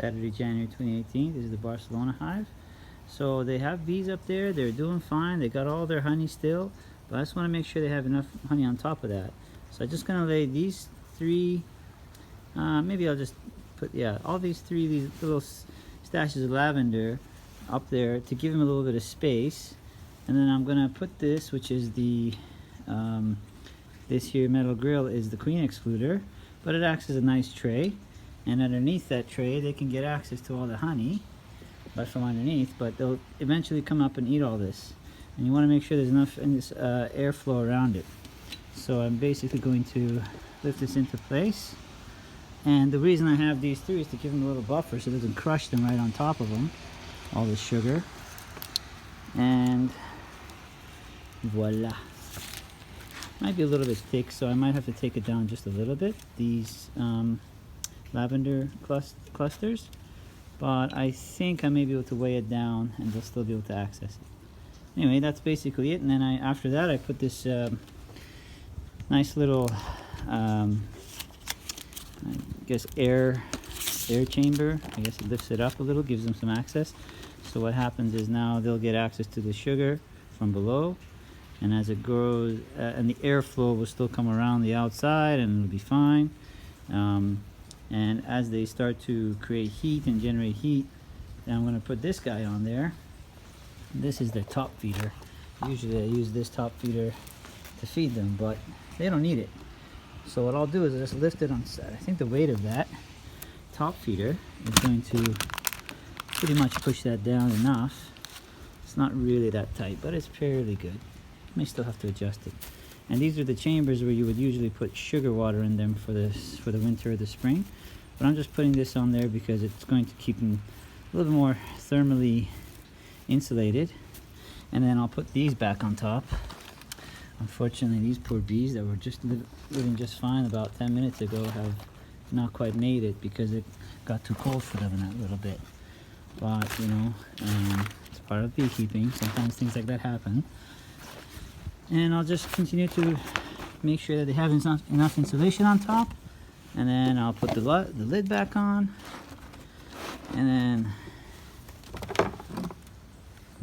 Saturday, January 2018. This is the Barcelona hive. So they have bees up there. They're doing fine. They got all their honey still, but I just want to make sure they have enough honey on top of that. So I'm just gonna lay these three. Maybe I'll just put all these little stashes of lavender up there to give them a little bit of space. And then I'm gonna put this, which is the this here metal grill, is the queen excluder, but it acts as a nice tray. And underneath that tray, they can get access to all the honey, but from underneath. But they'll eventually come up and eat all this. And you want to make sure there's enough in this airflow around it. So I'm basically going to lift this into place. And the reason I have these three is to give them a little buffer so it doesn't crush them right on top of them, all the sugar. And voila. Might be a little bit thick, so I might have to take it down just a little bit, these lavender clusters, but I think I may be able to weigh it down and they'll still be able to access it. Anyway, that's basically it. And then after that I put this nice little I guess air chamber. I guess it lifts it up a little, gives them some access. So what happens is now they'll get access to the sugar from below, and as it grows and the airflow will still come around the outside and it'll be fine. And as they start to create heat and generate heat, then I'm going to put this guy on there. This is their top feeder. Usually I use this top feeder to feed them, but they don't need it. So what I'll do is just lift it on. I think the weight of that top feeder is going to pretty much push that down enough. It's not really that tight, but it's fairly good. You may still have to adjust it. And these are the chambers where you would usually put sugar water in them for the winter or the spring. But I'm just putting this on there because it's going to keep them a little bit more thermally insulated. And then I'll put these back on top. Unfortunately, these poor bees that were just living just fine about 10 minutes ago have not quite made it because it got too cold for them in that little bit. But, you know, it's part of beekeeping. Sometimes things like that happen. And I'll just continue to make sure that they have enough insulation on top. And then I'll put the lid back on. And then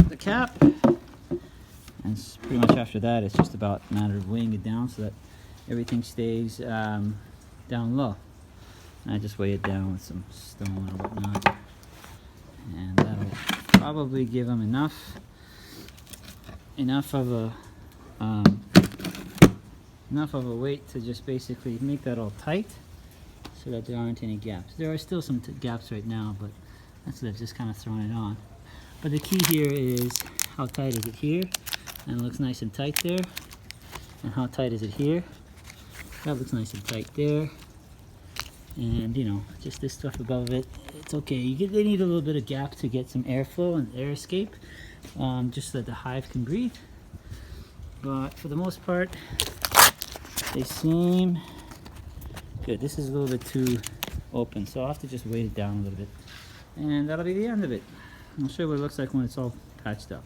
the cap. And pretty much after that, it's just about a matter of weighing it down so that everything stays down low. And I just weigh it down with some stone or whatnot. And that'll probably give them enough of a weight to just basically make that all tight so that there aren't any gaps. There are still some gaps right now, but that's just kind of throwing it on. But the key here is how tight is it here, and it looks nice and tight there. And how tight is it here? That looks nice and tight there. And you know, just this stuff above it, it's okay. They need a little bit of gap to get some airflow and air escape, just so that the hive can breathe. But for the most part, they seem good. This is a little bit too open, so I'll have to just weight it down a little bit. And that'll be the end of it. I'll show you what it looks like when it's all patched up.